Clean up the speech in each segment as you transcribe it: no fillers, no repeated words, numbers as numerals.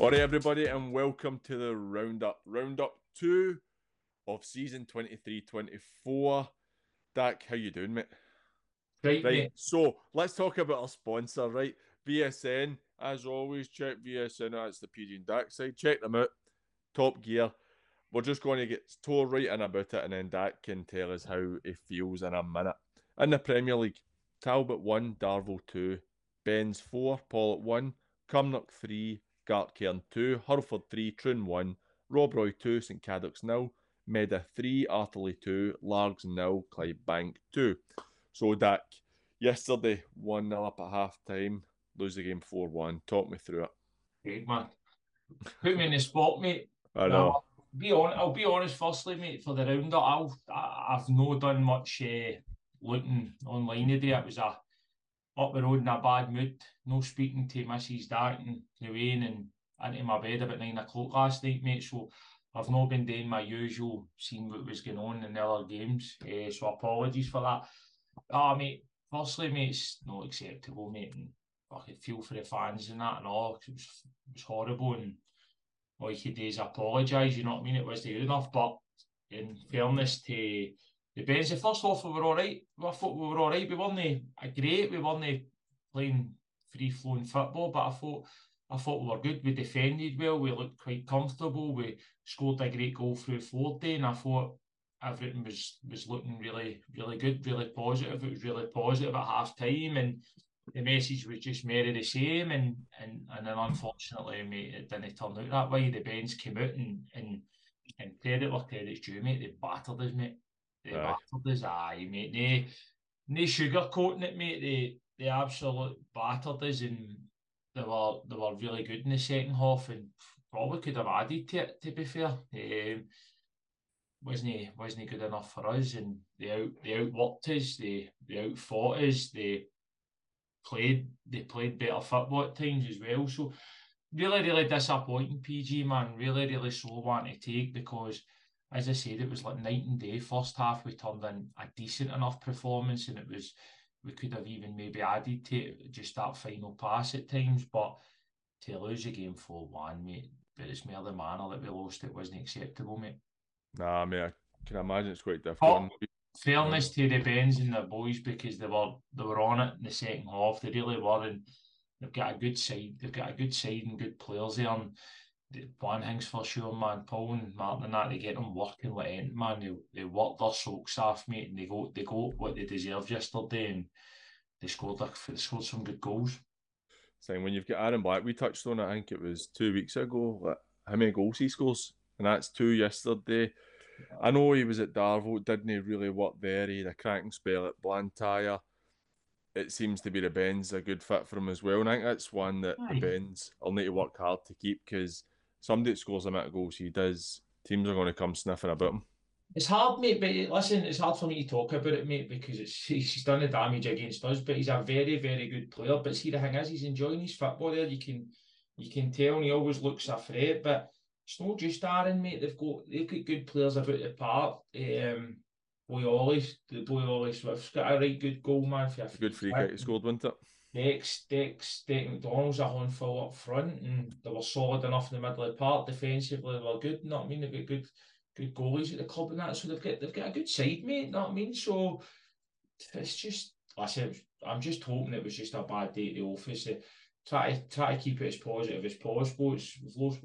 Alright everybody, and welcome to the Roundup 2 of season 23-24. Dak, how you doing, mate? Right, mate. So let's talk about our sponsor, right? VSN, as always, check VSN, that's the PG and Dak side. Check them out. Top gear. We're just going to get told right in about it, and then Dak can tell us how he feels in a minute. In the Premier League, Talbot 1, Darvel 2, Benz 4, Pollok 1, Cumnock 3, Gartcairn 2, Hurford 3, Troon 1, Robroy 2, St Cadoc's 0, Meda 3, Arterley 2, Largs 0, Clydebank 2. So, Dak, yesterday 1-0 up at half time, lose the game 4-1. Talk me through it. Great, man. Put me in the spot, mate. I know. I'll be honest. Firstly, mate, for the roundup, I've no done much looking online today. It was a up the road in a bad mood. No speaking to Mrs. Darton, Lorraine, and into my bed about 9 o'clock last night, mate. So I've not been doing my usual, seeing what was going on in the other games. So apologies for that. Mate. Firstly, mate, it's not acceptable, mate. And I could feel for the fans and that and all. It was horrible, and all you could do is apologise. You know what I mean? It wasn't good enough. But in fairness to the Benz, the first half we were all right. I thought we were all right. We weren't great. We weren't playing free flowing football, but I thought we were good. We defended well. We looked quite comfortable. We scored a great goal through 40, and I thought everything was looking really, really good, really positive. It was really positive at half time, and the message was just more of the same. And then unfortunately, mate, it didn't turn out that way. The Benz came out and credit where credit's due, mate. They battered us, mate. They battered us, mate. No sugarcoating it, mate. They absolutely battered us, and they were really good in the second half, and probably could have added to it. To be fair, wasn't good enough for us, and they outworked us. They outfought us. They played better football at times as well. So really, really disappointing, PG, man. Really, really slow one to take, because as I said, it was like night and day. First half we turned in a decent enough performance, and we could have even maybe added to it, just that final pass at times. But to lose the game 4-1, mate, but it's more the manner that we lost. It wasn't acceptable, mate. Nah, I mean, I can imagine it's quite difficult. But fairness to the Bens and the boys, because they were on it in the second half. They really were, and they've got a good side. They've got a good side and good players there. And one thing's for sure, man. Paul and Martin and that, they get them working like anything, man. They work their socks off, mate, and they go what they deserved yesterday, and they scored some good goals. Saying when you've got Aaron Black, we touched on it, I think it was 2 weeks ago, like, how many goals he scores, and that's 2 yesterday. I know he was at Darvel, didn't he really work there? He had a cracking spell at Blantyre. It seems to be the Ben's a good fit for him as well, and I think that's one that the Ben's will need to work hard to keep, because somebody that scores the amount of goals he does, teams are going to come sniffing about him. It's hard, mate, but listen, it's hard for me to talk about it, mate, because he's done the damage against us, but he's a very, very good player. But see, the thing is, he's enjoying his football there. You can tell, and he always looks a threat, but it's not just Aaron, mate. They've got good players about the park. The boy Ollie Swift's got a right good goal, man. For a good free kick he scored, wasn't it? Dex McDonald's a handful up front, and they were solid enough in the middle of the park. Defensively, they were good. You know what I mean? They've got good goalies at the club and that, so they've got a good side, mate. You know what I mean? So it's just, listen, I'm just hoping it was just a bad day at the office. Try to keep it as positive as possible. We've lost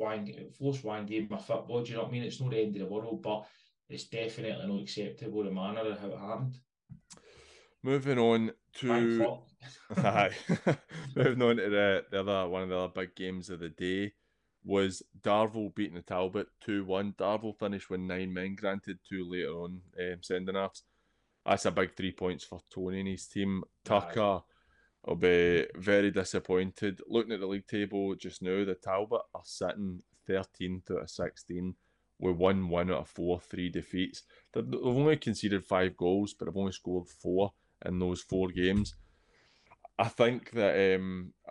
one game of football. Do you know what I mean? It's not the end of the world, but it's definitely not acceptable, the manner of how it happened. Moving on to moving on to the other one of the other big games of the day was Darvel beating the Talbot 2-1. Darvel finished with 9 men, granted 2 later on sending offs. That's a big 3 points for Tony and his team. Tucker will be very disappointed. Looking at the league table just now, the Talbot are sitting 13th out of 16 with 1 win out of 4, 3 defeats. They've only conceded 5 goals, but they've only scored 4 in those 4 games. I think that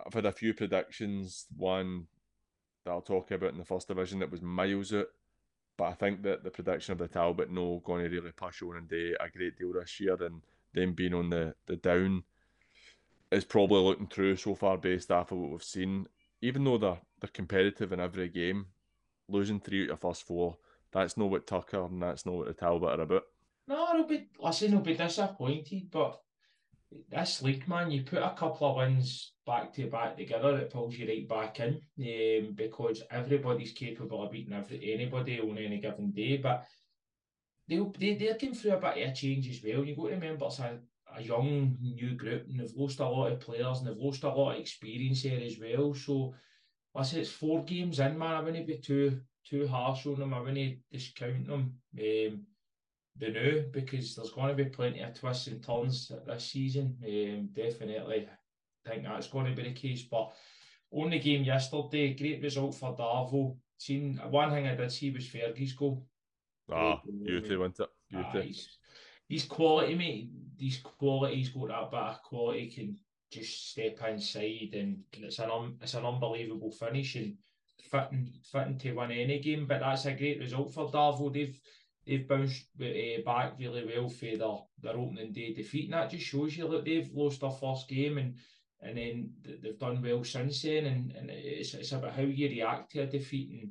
I've had a few predictions. One that I'll talk about in the first division that was miles out, but I think that the prediction of the Talbot no going to really push on and do a great deal this year, and them being on the down is probably looking true so far based off of what we've seen. even though they're competitive in every game, losing 3 out of your first 4, that's not what Tucker and that's not what the Talbot are about. No, they'll be disappointed, but this league, man, you put a couple of wins back to back together, it pulls you right back in, because everybody's capable of beating anybody on any given day, but they're going through a bit of a change as well. You've got to remember it's a young, new group, and they've lost a lot of players, and they've lost a lot of experience there as well, so I say it's 4 games in, man. I wouldn't be too harsh on them. I wouldn't discount them. The new, because there's going to be plenty of twists and turns this season. Definitely, I think that's going to be the case. But on the game yesterday, great result for Darvo. Seen one thing I did see was Fergie's goal. Beauty, wasn't it? Beauty. He's quality, mate. He's quality. He's got that bit of quality. Can just step inside, and it's an unbelievable finish and fitting to win any game. But that's a great result for Darvo. They've bounced back really well for their opening day defeat, and that just shows you that they've lost their first game, and then they've done well since then. And it's about how you react to a defeat,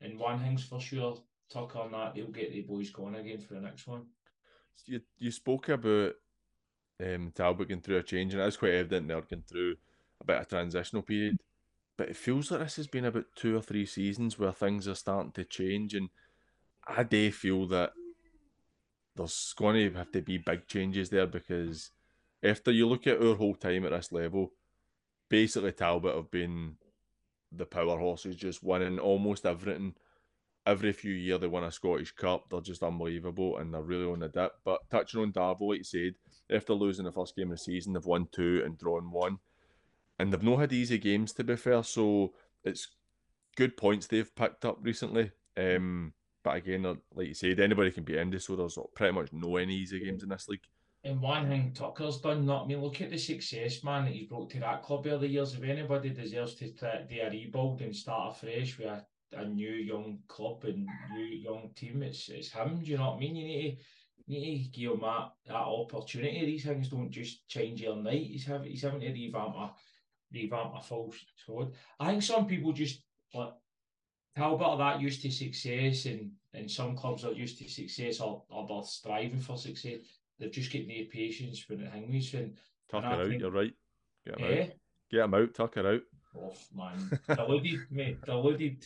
and one thing's for sure, Tucker and that, they'll get the boys going again for the next one. You spoke about Talbot going through a change, and it's quite evident they're going through a bit of transitional period. But it feels like this has been about 2 or 3 seasons where things are starting to change, and I do feel that there's going to have to be big changes there, because after you look at our whole time at this level, basically Talbot have been the power horses, just winning almost everything. Every few years they win a Scottish Cup. They're just unbelievable, and they're really on the dip. But touching on Darvo, like you said, after losing the first game of the season, they've won 2 and drawn 1. And they've not had easy games, to be fair, so it's good points they've picked up recently. But again, like you said, anybody can beat Indy, so there's pretty much no any easy games in this league. And one thing Tucker's done, not I mean, look at the success, man, that he's brought to that club over the years. If anybody deserves to do a rebuild and start afresh with a new young club and new young team, it's him. Do you know what I mean? You need to give him that opportunity. These things don't just change overnight. He's having to revamp a full squad. I think some people just like Talbot are that used to success, and some clubs are used to success, or they're striving for success. They've just got no patience when it hangs. Tucker out, you're right. Get him eh? out. Get him out, Tucker out. Oh, man. Deluded, mate. Deluded.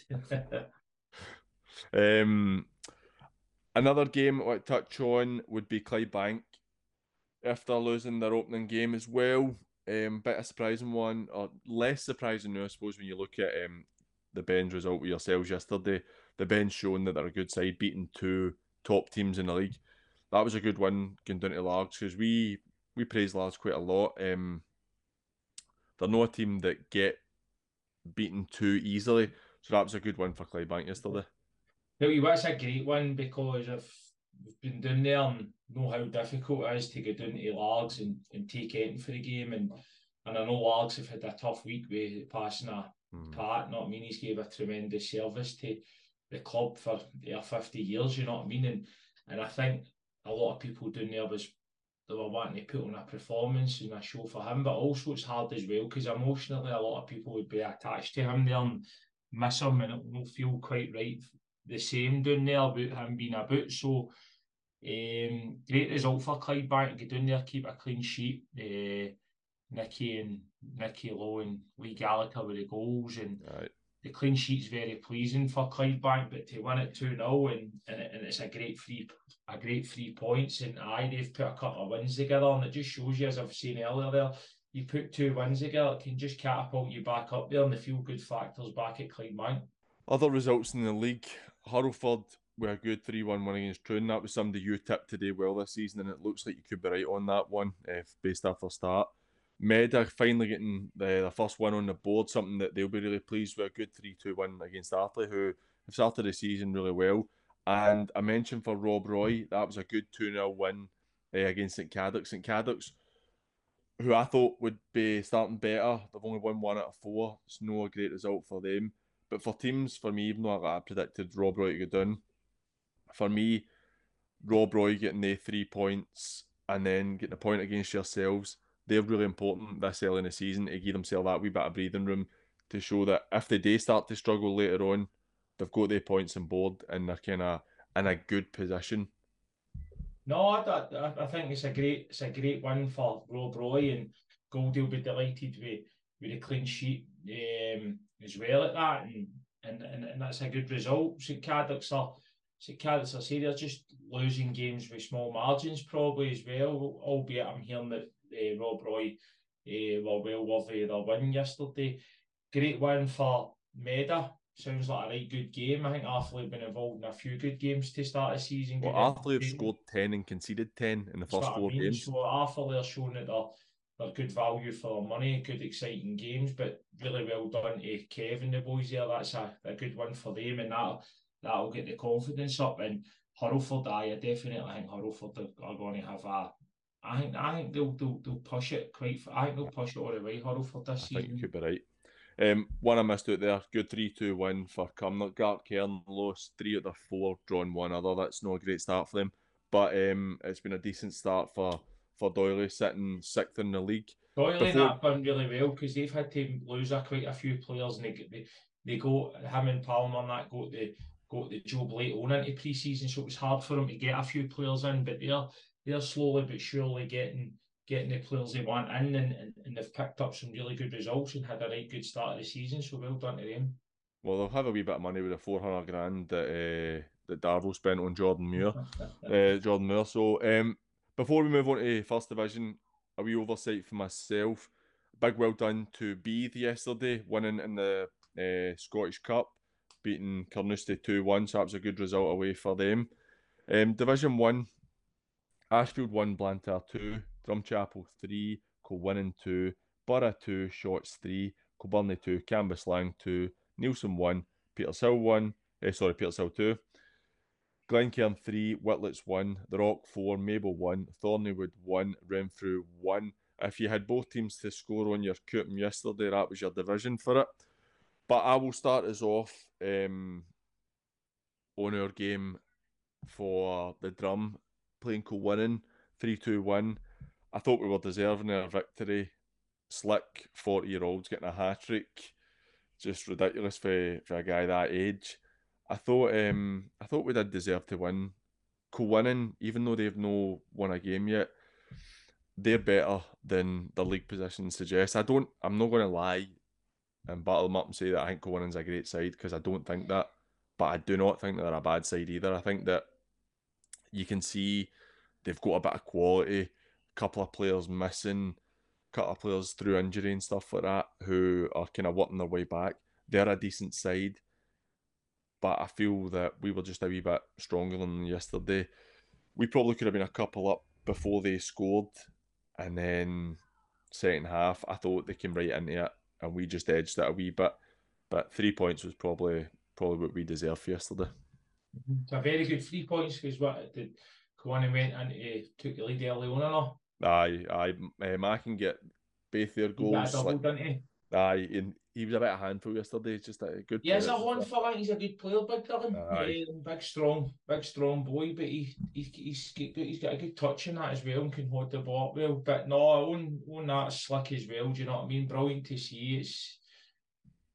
Another game I'd like to touch on would be Clydebank. After losing their opening game as well. Bit of surprising one, or less surprising now, I suppose, when you look at the Ben's result with yourselves yesterday. The Ben's showing that they're a good side, beating 2 top teams in the league. That was a good win going down to Largs, because we praise Largs quite a lot. They're not a team that get beaten too easily, so that was a good win for Clydebank yesterday. Tell you what's a great one, because we've been down there and know how difficult it is to get down to Largs and take anything for the game, and I know Largs have had a tough week with passing a part. Not mean he's gave a tremendous service to the club for 50 years, you know what I mean? And I think a lot of people down there they were wanting to put on a performance and a show for him, but also it's hard as well, because emotionally a lot of people would be attached to him there and miss him, and it won't feel quite right the same down there about him being about. So great result for Clydebank to get down there, keep a clean sheet. Nicky Lowe and Lee Gallagher with the goals, and the clean sheet's very pleasing for Clydebank, but to win it 2-0 and it's a great 3 points, and they've put a couple of wins together, and it just shows you, as I've seen earlier there, you put 2 wins together, it can just catapult you back up there, and the feel good factors back at Clydebank. Other results in the league: Hurlford with a good 3-1 win against Troon. That was somebody you tipped today well this season, and it looks like you could be right on that one based off their start. Meda finally getting the first win on the board, something that they'll be really pleased with. A good 3-2 win against Artley, who have started the season really well. And I mentioned for Rob Roy, that was a good 2-0 win against St Cadoc's. St Cadoc's, who I thought would be starting better, they've only won 1 out of 4. It's no a great result for them. But for teams, for me, even though I predicted Rob Roy to go down, for me, Rob Roy getting the 3 points and then getting a point against yourselves, they're really important this early in the season to give themselves that wee bit of breathing room to show that if they do start to struggle later on, they've got their points on board and they're kind of in a good position. No, I think it's a great win for Rob Roy, and Goldie will be delighted with a clean sheet as well at that, and that's a good result. St Cadoc's are say they're just losing games with small margins probably as well, albeit I'm hearing that Rob Roy were well worthy of their win yesterday. Great win for Meda. Sounds like a right good game. I think Arthur have been involved in a few good games to start the season. Well, Arthur have scored 10 and conceded 10 in the first 4 games. So Arthur they're showing that they're good value for their money, good exciting games, but really well done to Kev and the boys there. That's a good one for them, and that'll get the confidence up. And Hurlford, I definitely think Hurlford are going to have a. I think they'll push it quite. I think they'll push it all the way. Hurlford this season. I think you could be right. One I missed out there. Good 3-2 win for Cumnock. Gartcairn lost 3 out of 4, drawn 1 other. That's not a great start for them, but it's been a decent start for Doyley, sitting 6th in the league. Doyley have done really well because they've had to lose quite a few players, and they go him and Palmer and that got the Joe Blake on into pre-season, so it was hard for them to get a few players in, but they're slowly but surely getting the players they want in, and they've picked up some really good results and had a right good start of the season, so well done to them. Well, they'll have a wee bit of money with the 400 grand that Darvel spent on Jordan Moore. So before we move on to First Division, a wee oversight for myself. Big well done to Beath yesterday, winning in the Scottish Cup, beating Carnoustie 2-1, so that was a good result away for them. Division 1, Ashfield 1, Blantyre 2, Drumchapel 3, Colwynnon 2, Burgh 2, Shotts 3, Kilbirnie 2, Cambuslang 2, Neilson 1, Petershill 2, Glencairn 3, Whitlets 1, The Rock 4, Maple 1, Thornywood 1, Renfrew 1. If you had both teams to score on your coupon yesterday, that was your division for it. But I will start us off on our game for the Drum, playing Colwynnon, 3-2-1. I thought we were deserving our victory. Slick 40-year-olds getting a hat-trick. Just ridiculous for a guy that age. I thought we did deserve to win. Colwynnon, even though they've no won a game yet, they're better than the league position suggests. I'm not going to lie and battle them up and say that I think Colwynnon's a great side, because I don't think that. But I do not think that they're a bad side either. I think that you can see they've got a bit of quality, a couple of players missing, a couple of players through injury and stuff like that who are kind of working their way back. They're a decent side, but I feel that we were just a wee bit stronger than yesterday. We probably could have been a couple up before they scored, and then second half, I thought they came right into it, and we just edged it a wee bit. But 3 points was probably what we deserved for yesterday. It's a very good 3 points, because what did Colwynnon went into, took the lead early on or not? Aye. Mac can get both their goals. He got a double, didn't he? Aye, and he was a bit of a handful yesterday. Just a good player. Yeah, he's a one for that. He's a good player, big Dylan. Big strong boy, but he's got a good touch in that as well, and can hold the ball up well. But no, on that Slick as well. Do you know what I mean? Brilliant to see.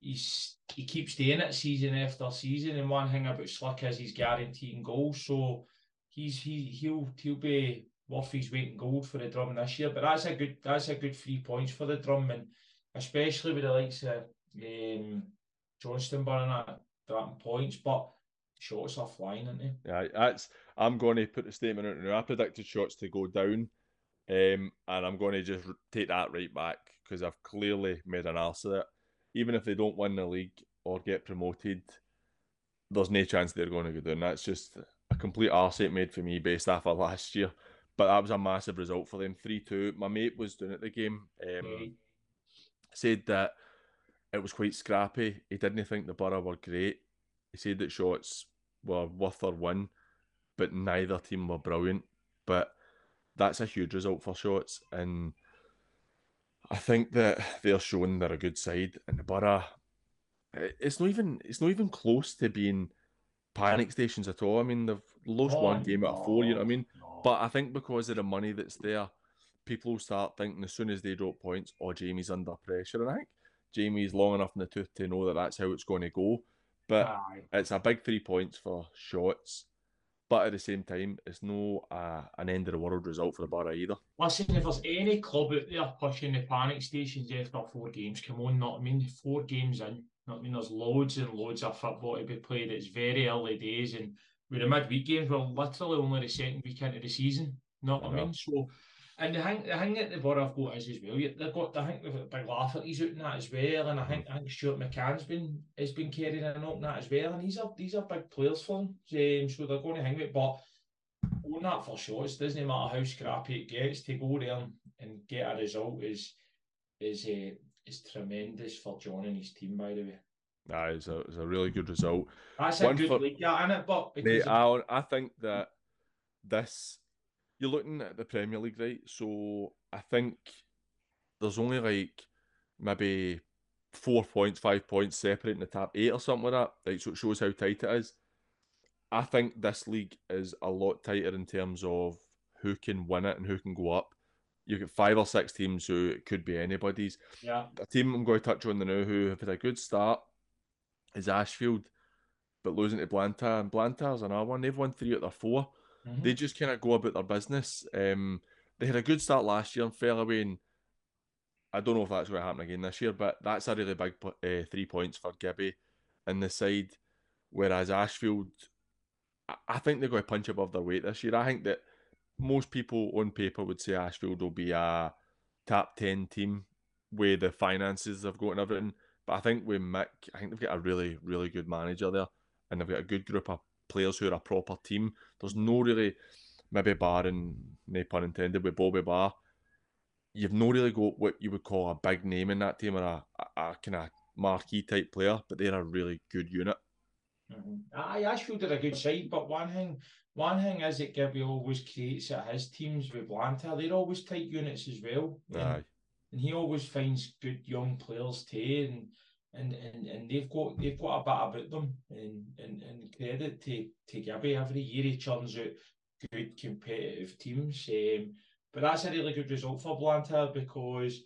He keeps doing it season after season, and one thing about Slick is he's guaranteeing goals, so he'll be worth his weight in gold for the Drum this year. But that's a good 3 points for the Drum, and especially with the likes of Johnstone burning at dropping points, but Shotts are flying, aren't they? Yeah, I'm going to put the statement out now. I predicted Shotts to go down, and I'm going to just take that right back, because I've clearly made an arse of it. Even if they don't win the league or get promoted, there's no chance they're going to go down. That's just a complete arse made for me based off of last year. But that was a massive result for them, 3-2. My mate was doing it the game. Said that it was quite scrappy. He didn't think the Burgh were great. He said that Shotts were worth their win, but neither team were brilliant. But that's a huge result for Shotts, and I think that they're showing they're a good side. And the Burgh, it's not even close to being panic stations at all. I mean, they've lost one game out of 4, you know what I mean? But I think because of the money that's there, people will start thinking as soon as they drop points, oh, Jamie's under pressure. And I think Jamie's long enough in the tooth to know that that's how it's going to go. But Aye. it's a big 3 points for Shotts. But at the same time, it's no an end of the world result for the Borough either. Listen, if there's any club out there pushing the panic stations after 4 games, come on, not I mean 4 games in. Not I mean there's loads and loads of football to be played. It's very early days, and with the midweek games, we're literally only the second week into the season. Not what I mean? So, and the thing that the Borough have got is as well. I think they've got big Lafferty's out in that as well, and I think Stuart McCann's been carrying an up in that as well, and these are big players for them. So they're going to hang with it, but. On that for sure, it doesn't matter how scrappy it gets, to go there and get a result is tremendous for John and his team, by the way. It's a really good result. That's a good league, isn't it? But because I think that this, you're looking at the Premier League, right? So I think there's only like maybe 4 points, 5 points separating the top 8 or something like that. Like, so it shows how tight it is. I think this league is a lot tighter in terms of who can win it and who can go up. You've got 5 or 6 teams who it could be anybody's. Yeah. A team I'm going to touch on now who have had a good start is Ashfield, but losing to Blantyre. And Blantyre's another one. They've won 3 out of their 4. They just kind of go about their business. They had a good start last year and fell away, and I don't know if that's going to happen again this year, but that's a really big 3 points for Gibby in the side. Whereas Ashfield, I think they're going to punch above their weight this year. I think that most people on paper would say Ashfield will be a top 10 team with the finances they've got and everything. But I think with Mick, I think they've got a really, really good manager there. And they've got a good group of players who are a proper team. There's no really, maybe barring, no pun intended, with Bobby Barr, you've no really got what you would call a big name in that team or a kind of marquee type player, but they're a really good unit. Ashfield did a good side, but one thing is that Gibby always creates at his teams with Blantyre. They're always tight units as well. And he always finds good young players too, and they've got a bit about them. And credit to Gibby, every year he churns out good competitive teams. But that's a really good result for Blantyre because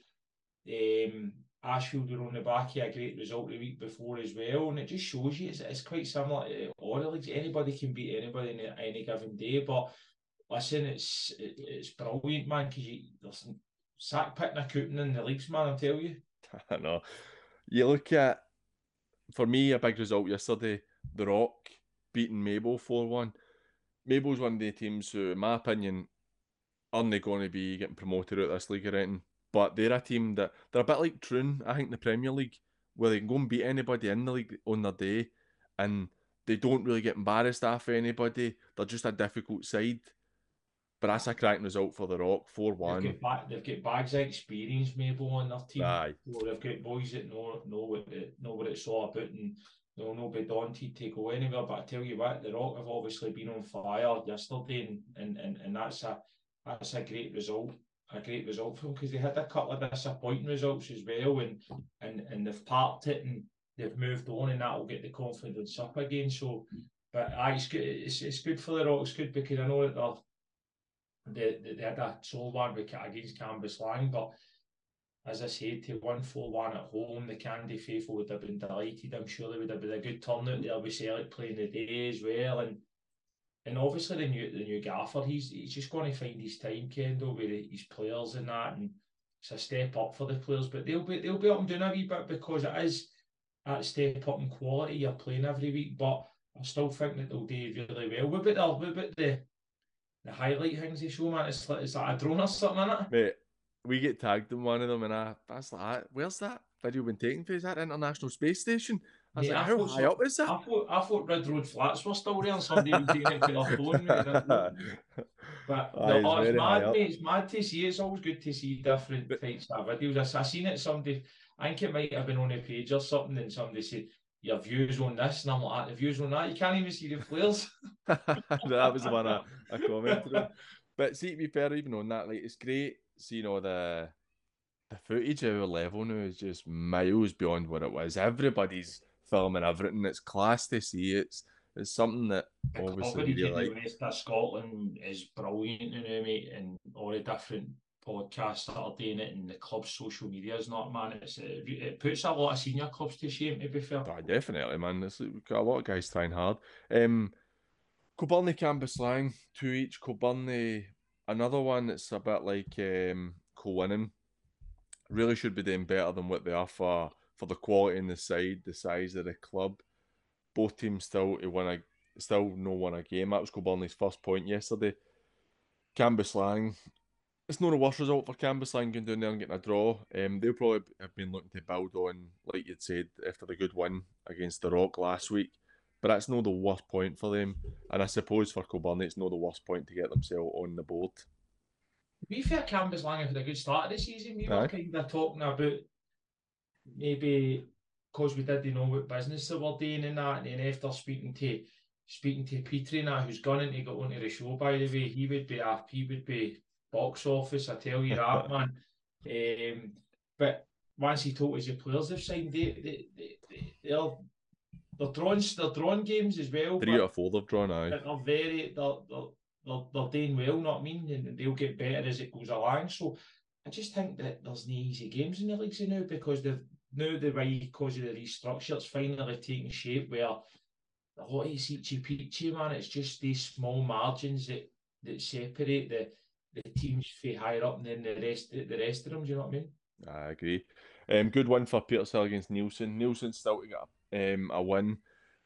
Ashfield were on the back of a great result the week before as well, and it just shows you it's quite similar to all the leagues. Anybody can beat anybody in any given day, but listen, it's brilliant, man, because there's sack picking a cooting in the leagues, man, I'll tell you. I know. You look at, for me, a big result yesterday, The Rock beating Mabel 4-1. Mabel's one of the teams who, in my opinion, aren't they going to be getting promoted out of this league or anything. But they're a team that, they're a bit like Troon, I think, in the Premier League, where they can go and beat anybody in the league on their day, and they don't really get embarrassed after anybody. They're just a difficult side. But that's a cracking result for The Rock, 4-1. They've got bags of experience, Mabel, on their team. Aye. So they've got boys that know what it's all about, and they'll not be daunted to go anywhere. But I tell you what, The Rock have obviously been on fire yesterday, and that's a great result. A great result for them, because they had a couple of disappointing results as well, and they've parked it and they've moved on, and that will get the confidence up again. So, but it's good. It's good for The Rock. It's good because I know that they had a sole one against Cambuslang, but as I said, to win 4-1 at home, the Candy faithful would have been delighted. I'm sure they would have been a good turnout there with Celtic playing the day as well, and obviously the new gaffer, he's just going to find his time, Kendall, with his players and that, and it's a step up for the players. But they'll be up and doing a wee bit, because it is that step up in quality you're playing every week. But I still think that they'll do really well. What about the highlight things they show, man? It's like a drone or something, isn't it? Mate, we get tagged in one of them, and I was like, where's that video been taken to? Is that International Space Station? I was like, how high up is that? I thought Red Road Flats were still there and somebody was taking it to their phone, mate. But no, it's mad, mate. It's mad to see. It's always good to see different types of videos. I seen it, somebody, I think it might have been on a page or something, and somebody said, your views on this, and I'm like, the views on that, you can't even see the players. That was the one I commented on. But see, to be fair, even on that, like, it's great seeing all the footage of our level now is just miles beyond what it was. Everybody's filming everything. It's class to see. It's something that obviously the west of Scotland is brilliant, you know, mate, and all the different podcasts that are doing it in the club's social medias. Not, man, it puts a lot of senior clubs to shame, to be fair. Definitely, man. We've got a lot of guys trying hard. Kilbirnie, Cambuslang, 2 each. Kilbirnie, another one that's a bit like Colwynnon. Really should be doing better than what they are for the quality in the side, the size of the club. Both teams still no won a game. That was Kilbirnie's first point yesterday. Cambuslang, it's not a worst result for Cambuslang going down there and getting a draw. They'll probably have been looking to build on, like you'd said, after the good win against the Rock last week. But that's not the worst point for them. And I suppose for Kilbirnie, it's not the worst point to get themselves on the board. To be fair, Cambuslang have had a good start of the season. We were kind of talking about maybe because we didn't know what business they were doing in that, and then after speaking to Peters and that, who's going to get onto the show, by the way, he would be box office, I tell you that, man. But once he told us the players they've signed, they're drawing games as well. 3 out of 4 they've drawn, aye. They're doing well, not I mean, and they'll get better as it goes along. So I just think that there's no easy games in the leagues now, because because of the restructure, it's finally taking shape where a lot of it's eachy peachy, man. It's just these small margins that separate the teams from higher up than the rest of them. Do you know what I mean? I agree. Good win for Petershill against Nielsen. Nielsen still to get a win,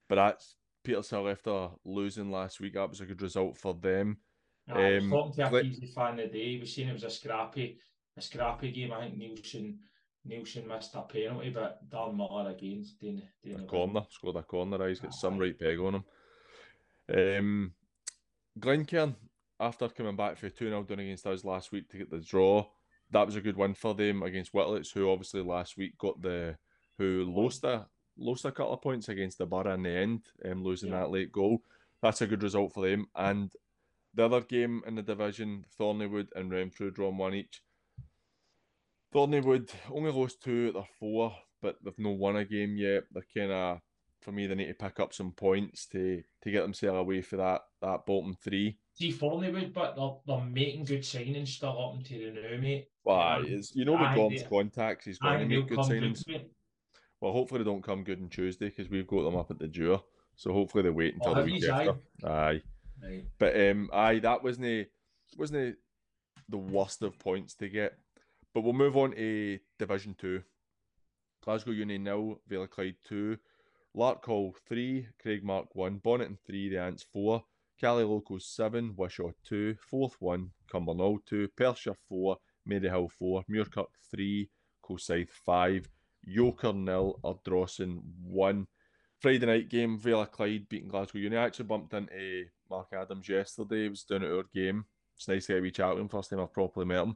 but that's Petershill after losing last week. That was a good result for them. I was talking to a Peasy fan the day. He was saying it was a scrappy game. I think Nielsen missed a penalty, but Dan Miller again scored a corner. He's got some right peg on him. Glencairn, after coming back for 2-0 down against us last week to get the draw, that was a good win for them against Whitlets, who obviously last week lost a couple of points against the Burgh in the end, losing that late goal. That's a good result for them. And the other game in the division, Thorneywood and Renfrew drawn 1 each. Thorneywood only lost 2 out of 4, but they've not won a game yet. They're kind of, for me, they need to pick up some points to get themselves away for that bottom 3. See, Thorneywood, but they're making good signings still up until the now, mate. Well, with Gorm's contacts, he's going to make good signings. Well, hopefully they don't come good on Tuesday, because we've got them up at the Dewar. So hopefully they wait until the week after. Aye. Right. But that wasn't the worst of points to get. But we'll move on to Division 2. Glasgow Uni 0, Vale of Clyde 2, Larkhall 3, Craigmark 1, Bonnet 3, the Ants 4, Caley Locos 7, Wishaw 2, Forth 1, Cumbernauld 2, Perthshire 4, Maryhill 4, Muirkirk 3, Coalside 5, Yoker 0, Ardrossan 1. Friday night game, Vale of Clyde beating Glasgow Uni. I actually bumped into Mark Adams yesterday. He was down at our game. It's nice to get a wee chat with him. First time I've properly met him.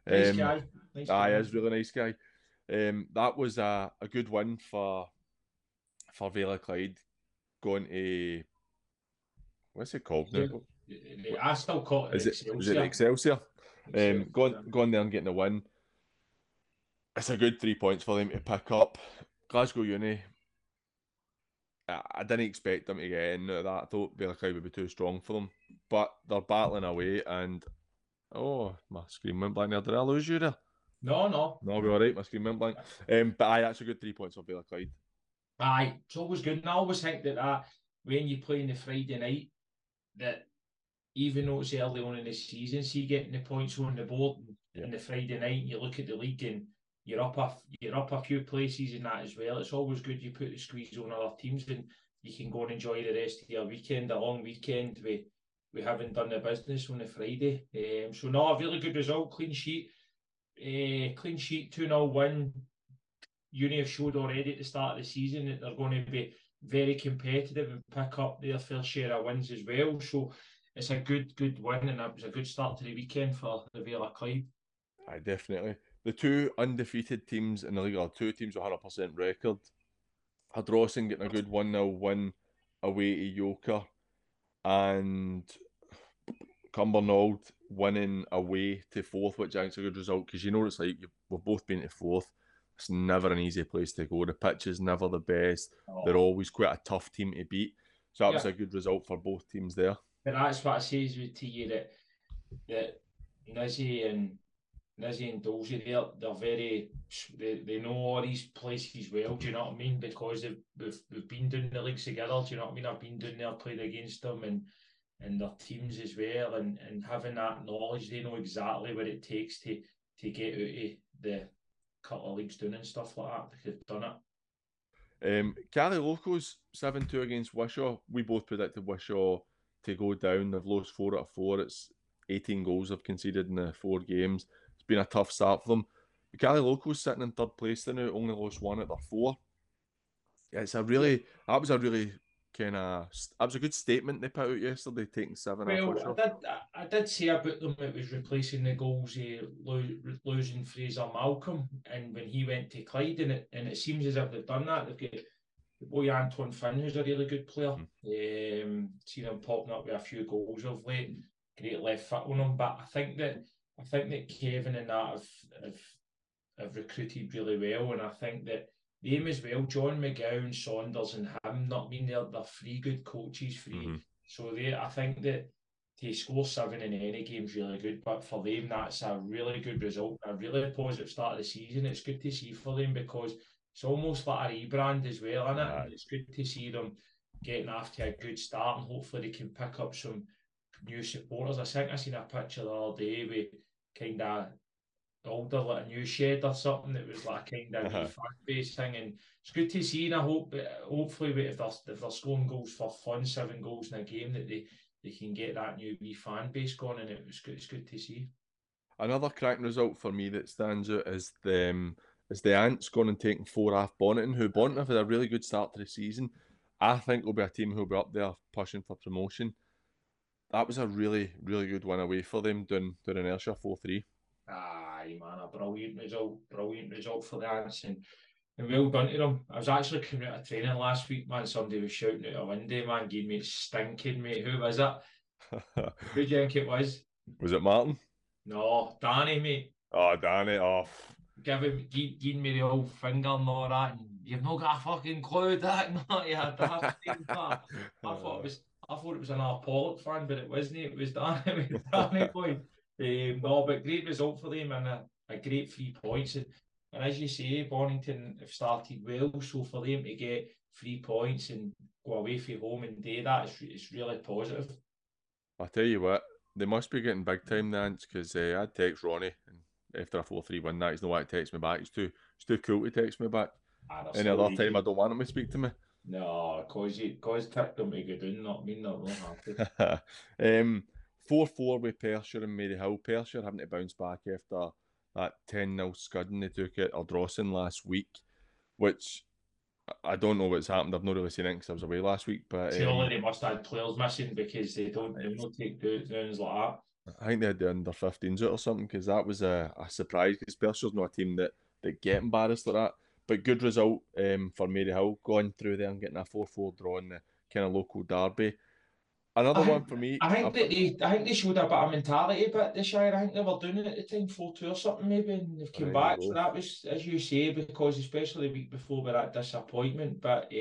Nice guy. He is a really nice guy. That was a good win for Vale of Clyde, going to, what's it called now? I still call it Excelsior. Is it Excelsior? Going there and getting a win. It's a good 3 points for them to pick up. Glasgow Uni, I didn't expect them to get in. I thought Vale of Clyde would be too strong for them, but they're battling away. And my screen went blank there. Did I lose you there? No, we're all right. My screen went blank. But that's a good 3 points for Vale of Clyde. Aye, it's always good. And I always think that when you play on the Friday night, that even though it's early on in the season, see getting the points on the board on the Friday night, and you look at the league and you're up a few places in that as well. It's always good you put the squeeze on other teams, and you can go and enjoy the rest of your weekend, a long weekend. We haven't done the business on the Friday. So a really good result, clean sheet. 2-0 win. Uni have showed already at the start of the season that they're going to be very competitive and pick up their fair share of wins as well. So it's a good win, and it was a good start to the weekend for the Vale of Clyde. Aye, definitely. The 2 undefeated teams in the league are 2 teams with 100% record. Ardrossan getting a good 1-0 win away to Yoker, and Cumbernauld winning away to Forth, which I think is a good result, because it's like we've both been to Forth. It's never an easy place to go. The pitch is never the best. They're always quite a tough team to beat. So that was a good result for both teams there. But that's what I say to you, that Nizzy and Nizzy and Dolzy, they know all these places well, do you know what I mean? Because we've been doing the leagues together, do you know what I mean? I've been doing there, played against them and their teams as well, and having that knowledge, they know exactly what it takes to get out of the couple of leagues doing and stuff like that. They've done it. Caley Locos 7-2 against Wishaw. We both predicted Wishaw to go down. They've lost 4 out of 4. It's 18 goals they've conceded in the 4 games. It's been a tough start for them. Caley Locos sitting in 3rd place now, only lost 1 out of their 4. It's a really, that was a really that was a good statement they put out yesterday, taking 7 off Wishaw. I did say about them it was replacing the goals, losing Fraser Malcolm, and when he went to Clyde, and it seems as if they've done that. They've got the boy Anton Finn, who's a really good player. Seen him popping up with a few goals of late. Great left foot on him, but I think that Kevin and that have recruited really well, and I think that them as well, John McGowan, Saunders, and him. Not mean they're 3 good coaches, 3. So I think that to score 7 in any game is really good, but for them that's a really good result, a really positive start of the season. It's good to see for them because it's almost like a rebrand as well, isn't it? And it's good to see them getting after a good start, and hopefully they can pick up some new supporters. I think I seen a picture the other day with kind of older, like a new shed or something. It was like a kind of wee fan base thing, and it's good to see. And I hope, hopefully, if they're scoring goals for fun, 7 goals in a game, that they can get that new wee fan base going, and it's good to see. Another cracking result for me that stands out is the Ants going and taking 4 off Bonneton, who Bonneton have had a really good start to the season. I think will be a team who'll be up there pushing for promotion. That was a really, really good win away for them, doing an Ayrshire 4-3. Aye, man, a brilliant result for the Ants, and well done to them. I was actually coming out of training last week, man. Somebody was shouting out a window, man, gave me stinking, mate. Who was it? Who do you think it was? Was it Martin? No, Danny, mate. Oh, Danny, off. Giving me the old finger and all that, and you've not got a fucking clue that, not yeah, that thing, I thought it was another Pollok fan, but it wasn't. It was Danny boy. No, but great result for them, and a great 3 points. And as you say, Bonington have started well, so for them to get 3 points and go away from home and do that, it's really positive. I tell you what, they must be getting big time, the Ants, because I'd text Ronnie, and after a 4-3 win, he's no way to text me back. It's too cool to text me back. Any other time, I don't want him to speak to me. No, cause tipped them to go down, not mean they're not happy. 4-4 with Perthshire and Maryhill. Perthshire having to bounce back after that 10-0 scudding they took at Ardrossan last week, which I don't know what's happened. I've not really seen it because I was away last week. But surely they must have had players missing because they don't take downs like that. I think they had the under 15s out or something, because that was a surprise, because Perthshire's not a team that get embarrassed like that. But good result for Maryhill, going through there and getting a 4-4 draw in the kind of local derby. Another one for me. I think they showed a bit of mentality a bit this year. I think they were doing it at the time 4-2 or something maybe, and they've come back. So that was, as you say, because especially the week before with that disappointment. But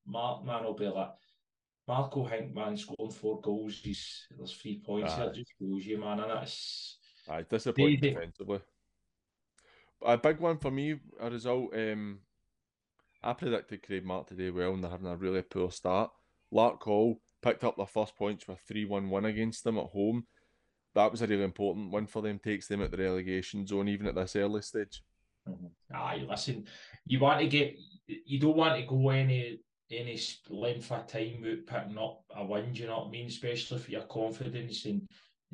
Mark, man, will be like Marco Hink, man, scoring 4 goals. There's 3 points there. It just shows you, man, and that's disappointing defensively. A big one for me, a result. I predicted Craig Mark today well, and they're having a really poor start. Lark Hall picked up their first points with a 3-1 win against them at home. That was a really important win for them, takes them at the relegation zone even at this early stage. Aye, listen, you don't want to go any length of time without picking up a win, do you know what I mean? Especially for your confidence and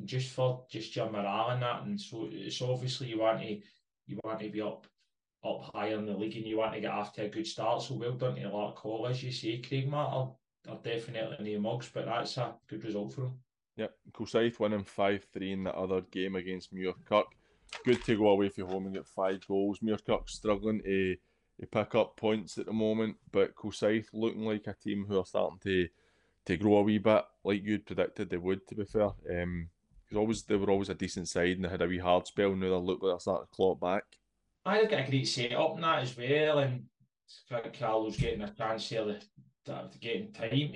just for your morale and that. And so it's obviously you want to be up higher in the league, and you want to get after a good start. So well done to Lark Hall, as you say. Craig Matt are definitely no mugs, but that's a good result for them. Yep, Kilsyth winning 5-3 in the other game against Muirkirk. Good to go away from home and get 5 goals. Muirkirk struggling to pick up points at the moment, but Kilsyth looking like a team who are starting to grow a wee bit, like you'd predicted they would, to be fair. Because they were always a decent side and they had a wee hard spell, now they look like they're starting to claw back. They've got a great setup in that as well, and I think Carlo's getting a chance here to get in time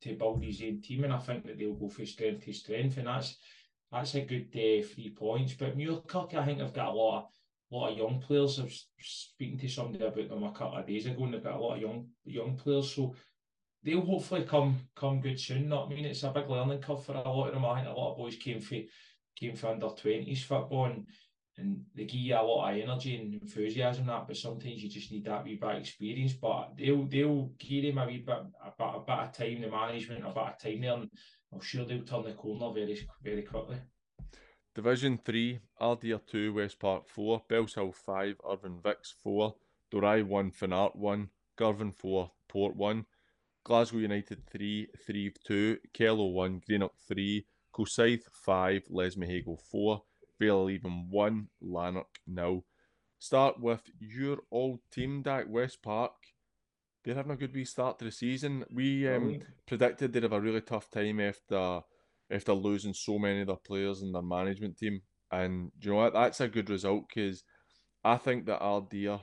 to build his own team, and I think that they'll go from strength to strength, and that's that's a good 3 points. But Muirkirk, I think they've got a lot of young players. I was speaking to somebody about them a couple of days ago, and they've got a lot of young players. So they'll hopefully come good soon. Not I mean it's a big learning curve for a lot of them. I think a lot of boys came for under-20s football, and they give you a lot of energy and enthusiasm that, but sometimes you just need that wee bit of experience. But they'll give them a wee bit of time, the management a bit of time there, and I'm sure they'll turn the corner very quickly. Division 3, Ardeer 2, West Park 4, Bellshill 5, Irvine Vice 4, Dorai 1, Finnart 1, Girvan 4, Port 1, Glasgow United 3, Threave 2, Kello 1, Greenock 3, Kilsyth 5, Lesmahago 4, Bellaleven 1, Lanark 0. Start with your old team, Dak, West Park. They're having a good wee start to the season. We predicted they'd have a really tough time after losing so many of their players in their management team. And do you know what? That's a good result, because I think that Ardeer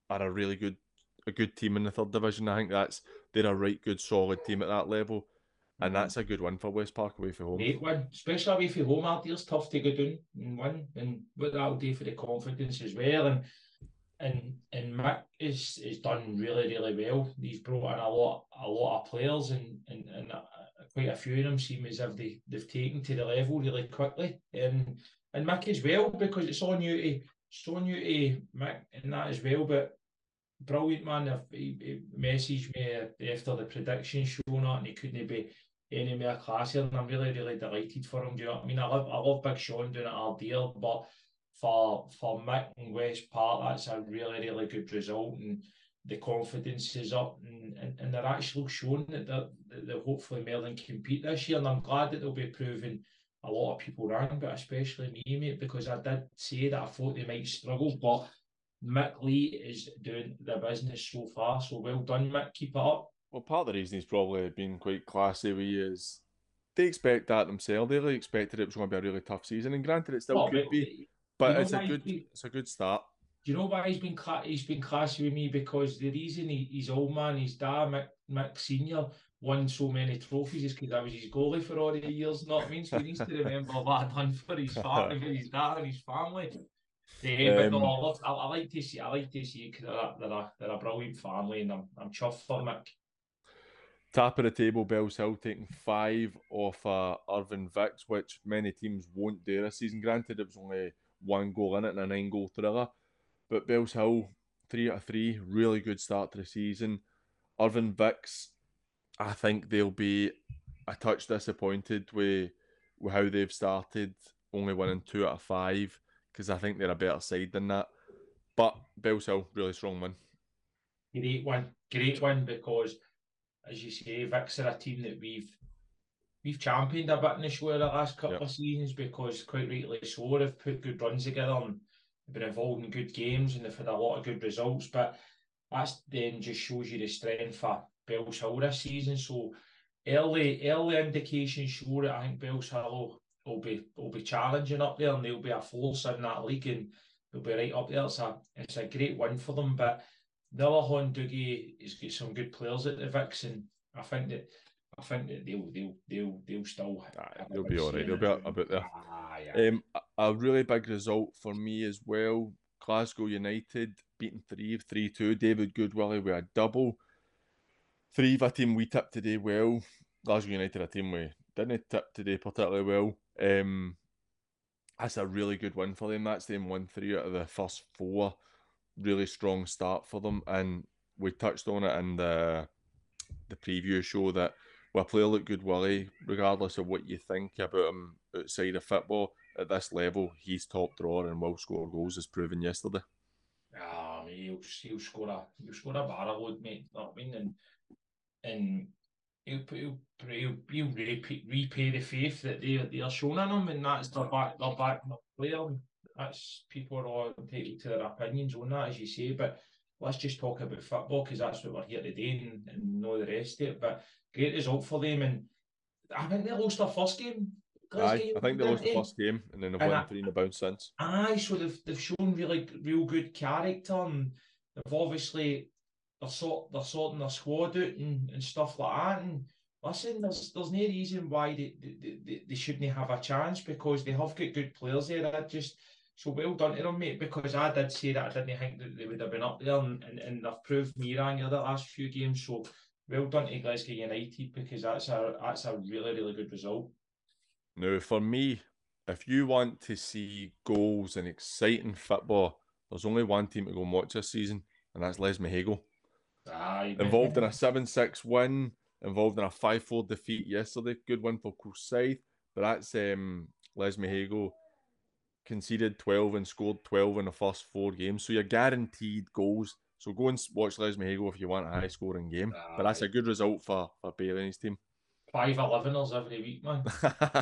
are a really good team in the third division. I think they're a right good solid team at that level. And that's a good win for West Park away from home. Great win, especially away from home. Ardeer's tough to go down and win, and what that'll do for the confidence as well. And Mick is done really well. He's brought in a lot of players, and quite a few of them seem as if they've taken to the level really quickly. And Mick as well, because it's so new to Mick and that as well. But brilliant, man. He messaged me after the prediction show and he couldn't be any more classier, and I'm really delighted for him. Do you know what I mean? I love Big Sean doing it Ardeer, but for Mick and West Park, that's a really good result, and the confidence is up, and they're actually showing that they're hopefully more than compete this year, and I'm glad that they'll be proving a lot of people wrong, but especially me, mate, because I did say that I thought they might struggle, but Mick Lee is doing the business so far, so well done, Mick. Keep it up. Well, part of the reason he's probably been quite classy with you is they expect that themselves. They really expected it was going to be a really tough season, and granted, it still could be, but it's a good start. Do you know why he's been classy with me? Because the reason he's old man, his dad, Mick Senior, won so many trophies is because I was his goalie for all the years. Not means he needs to remember what I've done for his family, for his dad and his family. But no, I like to see it because they're a brilliant family, and I'm chuffed for Mick. Top of the table, Bellshill taking 5 off Irvine Vice, which many teams won't do this season. Granted, it was only 1 goal in it and a 9-goal thriller. But Bellshill, 3 out of 3, really good start to the season. Irvine Vice, I think they'll be a touch disappointed with how they've started, only winning 2 out of 5, because I think they're a better side than that. But Bellshill, really strong win. Great one, because as you say, Vics are a team that we've championed a bit in the show the last couple of seasons, because quite rightly so, they've put good runs together and been involved in good games, and they've had a lot of good results. But that's then just shows you the strength of Bellshill this season. So early indications show that I think Bellshill will be challenging up there, and they'll be a force in that league, and they'll be right up there. It's a great win for them. But the other hand, Dougie has got some good players at the Vics, and I think that they'll still. They'll be all right. They'll be about there. A really big result for me as well. Glasgow United beating Threave 3-2. David Goodwillie with a double. Threave, a team we tipped today well. Glasgow United, a team we didn't tip today particularly well. That's a really good win for them. That's them won 3 out of the first 4. Really strong start for them, and we touched on it in the preview show that with a player like Goodwillie, regardless of what you think about him outside of football, at this level, he's top drawer and will score goals, as proven yesterday. He'll score a barrel load, mate. You know what I mean? And he'll repay the faith that they're shown in him, and that's their back player. That's people are all entitled to their opinions on that, as you say. But let's just talk about football, because that's what we're here today, and know the rest of it. But great result for them, and I think they lost their first game. I think they lost the first game, and then they've won 3 in the bounce since. So they've shown real good character, and they've obviously they're sorting their squad out and stuff like that, and listen, there's no reason why they shouldn't have a chance, because they have got good players there. So well done to them, mate, because I did say that I didn't think that they would have been up there, and they've proved me wrong the last few games. So well done to Glasgow United, because that's a really, really good result. Now, for me, if you want to see goals and exciting football, there's only one team to go and watch this season, and that's Les Mahego. Aye, Involved in a 7-6 win, involved in a 5-4 defeat yesterday. Good win for Coolside, but that's Les Mahego conceded 12 and scored 12 in the first 4 games. So you're guaranteed goals. So go and watch Les Mahego if you want a high scoring game. But that's a good result for Bailey and his team. 5-11ers every week, man.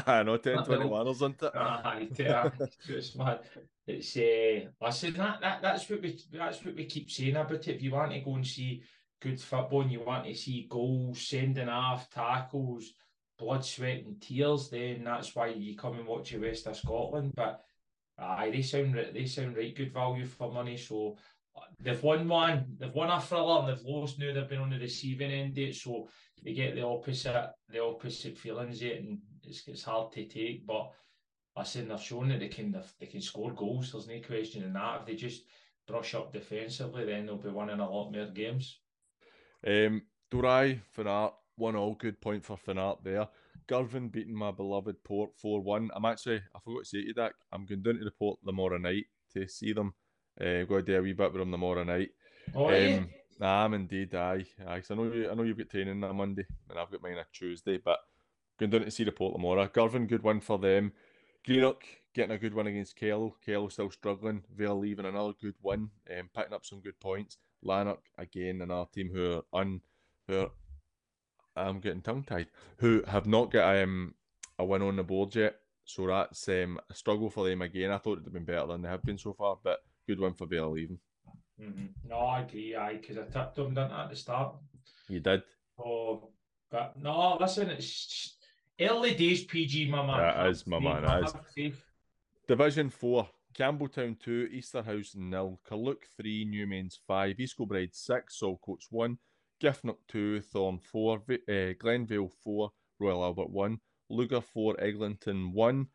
I know, 10-21ers, isn't it? It's mad. It's listen, that's what we keep saying about it. If you want to go and see good football and you want to see goals, sending off, tackles, blood, sweat, and tears, then that's why you come and watch the West of Scotland. But they sound right good value for money. So they've won a thriller, and they've lost now. They've been on the receiving end of it, so they get the opposite feelings of it, and it's hard to take. But listen, they've shown that they can score goals. There's no question in that. If they just brush up defensively, then they'll be winning a lot more games. Dorai, Fanart, 1-1, good point for Fanart there. Girvan beating my beloved Port 4-1. I forgot to say to you that I'm going down to the Port tomorrow night to see them. Got to do a wee bit with them tomorrow night. Oh, I'm indeed, aye. So I know you've got training on Monday, and I've got mine on Tuesday, but going down to see the Port tomorrow. Girvan, good win for them. Greenock getting a good win against Kello. Kello still struggling. Vale leaving another good win, picking up some good points. Lanark again, another team who are I'm getting tongue-tied, who have not got a win on the board yet. So that's a struggle for them again. I thought it would have been better than they have been so far, but good win for Vale leaving. No, I agree, because I tipped them, didn't I, at the start? You did. Oh, but no, listen, it's early days, PG, my man. That is, my man, that is. Have faith. Division 4, Campbelltown 2, Easterhouse 0, Carluke 3, Newmains 5, East Kilbride 6, Saltcoats 1, Giffnock 2, Thorn 4, Glenvale 4, Royal Albert 1, Lugar 4, Eglinton 1,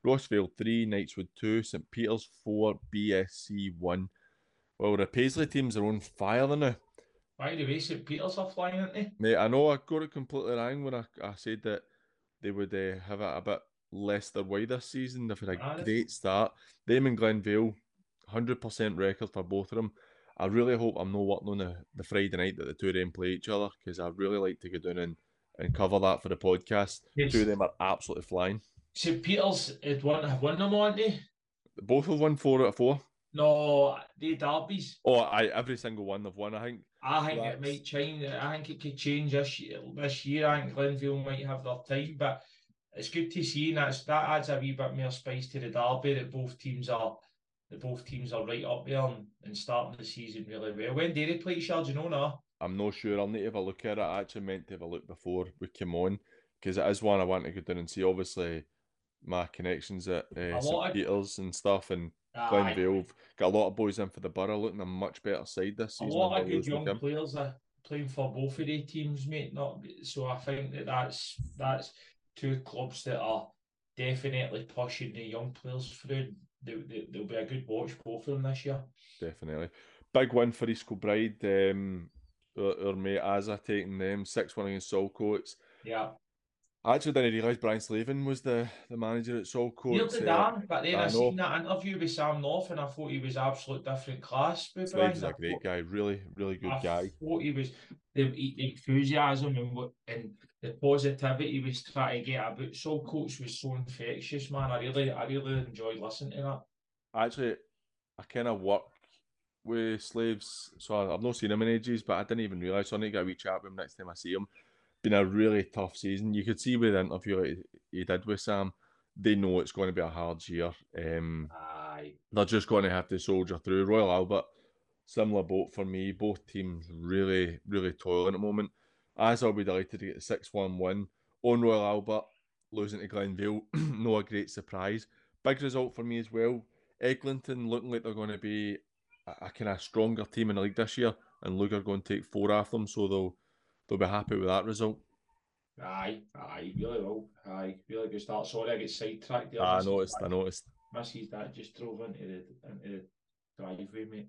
Rossvale 3, Knightswood 2, St Peters 4, BSC 1. Well, the Paisley teams are on fire now. By the way, St Peters are flying, aren't they? Mate, I know I got it completely wrong when I said that they would have it a bit less their way this season. They've had a great start. Them and Glenvale, 100% record for both of them. I really hope I'm not working on the Friday night that the two of them play each other, because I really like to go down and cover that for the podcast. Yes. Two of them are absolutely flying. St Peters have won them, aren't they? Both have won 4 out of 4. No, they derbies. Oh, every single one they've won, I think. I think it might change. I think it could change this year. I think Glenvale might have their time, but it's good to see, and that adds a wee bit more spice to the derby, that both teams are right up there and starting the season really well. When do they play each other? Do you know now? I'm not sure. I'll need to have a look at it. I actually meant to have a look before we came on, because it is one I want to go down and see. Obviously, my connections at St Peters and stuff, and Glenvale got a lot of boys in for the Borough, looking a much better side this season. A lot of good young players are playing for both of the teams, mate. So I think that's two clubs that are definitely pushing the young players through. They'll be a good watch, both of them, this year. Definitely. Big win for East Kilbride. Our mate Azza taking them 6-1 against Saltcoats. Yeah. I actually didn't realise Brian Slavin was the manager at Saltcoats. But then I seen that interview with Sam North, and I thought he was absolute different class. Slavin's a great guy, really, really good guy. I thought he was the enthusiasm and the positivity he was trying to get about Saltcoats was so infectious, man. I really enjoyed listening to that. Actually, I kind of work with Slaves, so I've not seen him in ages, but I didn't even realise. So I need to get a wee chat with him next time I see him. Been a really tough season. You could see with the interview he did with Sam, they know it's going to be a hard year. They're just going to have to soldier through. Royal Albert, similar boat for me. Both teams really, really toiling at the moment. As I'll be delighted to get a 6-1 win on Royal Albert, losing to Glenvale, no a great surprise. Big result for me as well. Eglinton looking like they're going to be a kind of stronger team in the league this year, and Lugar going to take 4 off them, so they'll be happy with that result. Aye, really well. Aye, really good start. Sorry, I get sidetracked there. I noticed. Mrs. Dad just drove into the driveway, mate.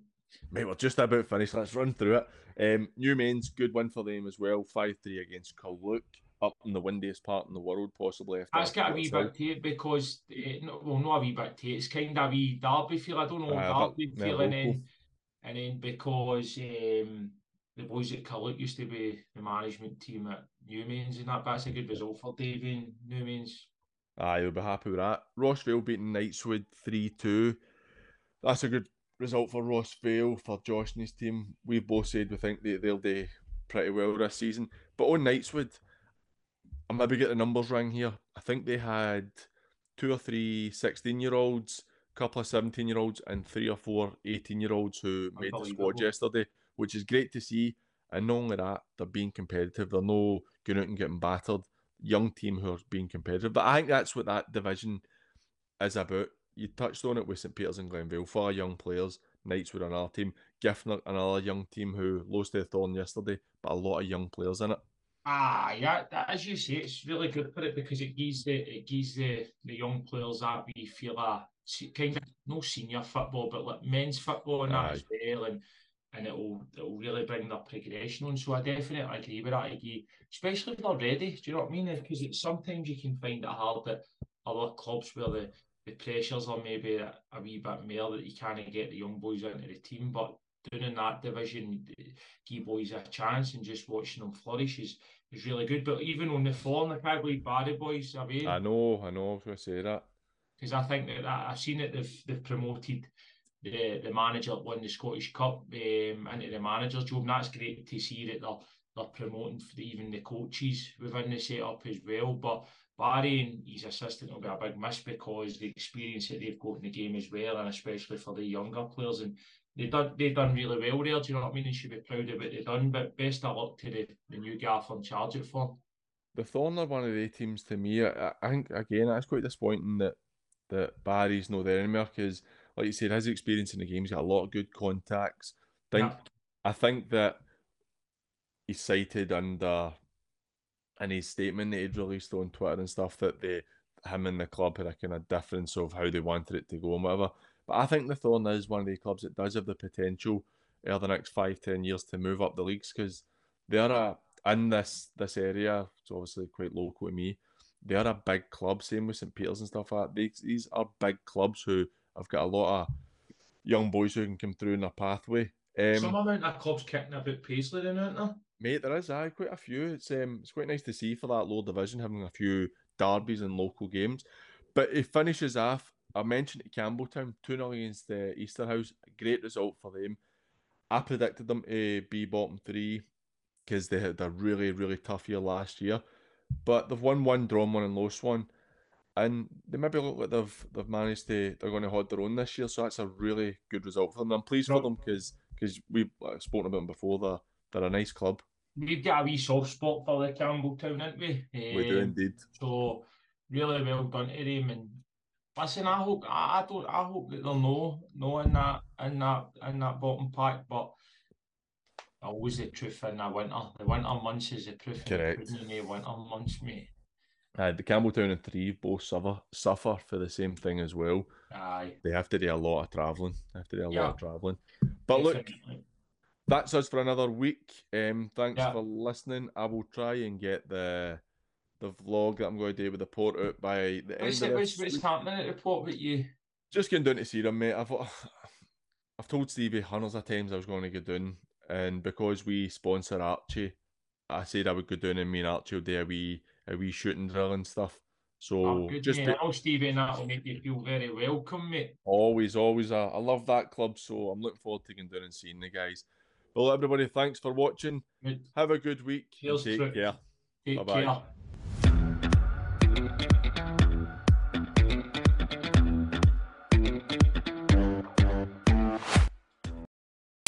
Mate, we're just about finished. Let's run through it. New Mains, good win for them as well. 5-3 against Pollok, up in the windiest part in the world, possibly after That's got a wee Peters Hill. bit to it because, not a wee bit to it. It's kind of a wee derby feel. I don't know, derby But feel, local. and then because the boys at Pollok used to be the management team at Newmains and that's a good result for Davy and Newmains. You'll be happy with that. Rossvale beating Knightswood 3-2. That's a good result for Rossvale, for Josh and his team. We've both said we think they'll do pretty well this season. But on Knightswood, I maybe get the numbers wrong here. I think they had 2 or 3 16-year-olds, a couple of 17-year-olds, and 3 or 4 18-year-olds who made the squad yesterday, which is great to see. And not only that, they're being competitive. They're no going out and getting battered. Young team who are being competitive. But I think that's what that division is about. You touched on it with St Peters and Glenvale. 4 young players. Knightswood another team. Gifford another young team who lost their Thorn yesterday, but a lot of young players in it. Yeah, as you say, it's really good for it because it gives the young players that we feel kind of no senior football, but like men's football and that as well, and it'll really bring their progression on. So I definitely agree with that. Especially if they're ready. Do you know what I mean? Because it's sometimes you can find it hard at other clubs where the pressures are maybe a wee bit more that you can't get the young boys into the team, but doing in that division, give boys a chance and just watching them flourish is really good. But even on the form, I can't believe Barry boys away. I know, I was going to say that. Because I think that I've seen it, they've promoted the manager that won the Scottish Cup into the manager's job. And that's great to see that they're promoting even the coaches within the setup as well. But Barry and his assistant will be a big miss because the experience that they've got in the game as well, and especially for the younger players. And they've done really well there. Do you know what I mean? They should be proud of what they've done. But best of luck to the new gaffer in charge at for. The Thorn are one of the teams to me. I think again that's quite disappointing that Barry's not there anymore because, like you said, his experience in the game, he's got a lot of good contacts. I think that he's cited under in his statement that he'd released on Twitter and stuff that him and the club had a kind of difference of how they wanted it to go and whatever. But I think the Thorn is one of the clubs that does have the potential over the next 5-10 years to move up the leagues because they're in this area. It's obviously quite local to me. They are a big club, same with St Peters and stuff like that. These are big clubs who have got a lot of young boys who can come through in their pathway. Some amount of clubs kicking about Paisley then, aren't there? Mate, there is quite a few. It's quite nice to see for that lower division having a few derbies and local games. But it finishes off. I mentioned it, Campbelltown 2-0 against the Easterhouse. Great result for them. I predicted them to be bottom 3 because they had a really, really tough year last year. But they've won 1, drawn 1 and lost 1. And they maybe look like they've managed they're going to hold their own this year. So that's a really good result for them. I'm pleased for them because we've spoken about them before. They're a nice club. We've got a wee soft spot for the Campbelltown, haven't we? We do indeed. So really well done to them. And listen, I hope that they're no in that bottom pack, but always the truth in the winter. The winter months is the proof. Correct. In the winter months, mate. The Campbelltown and Threave both suffer for the same thing as well. Aye. They have to do a lot of travelling. But definitely. Look, that's us for another week. Thanks for listening. I will try and get the vlog that I'm going to do with the port out by the end of this. What's happening at the port with you? Just going down to see them, mate. I've told Stevie hundreds of times I was going to go down, and because we sponsor Archie, I said I would go down and me and Archie will do a wee shooting drill and stuff. So just I know Stevie and that will make you feel very welcome, mate. Always. I love that club, so I'm looking forward to going down and seeing the guys. Well, everybody, thanks for watching. Have a good week. Cheers. Take care. Bye-bye.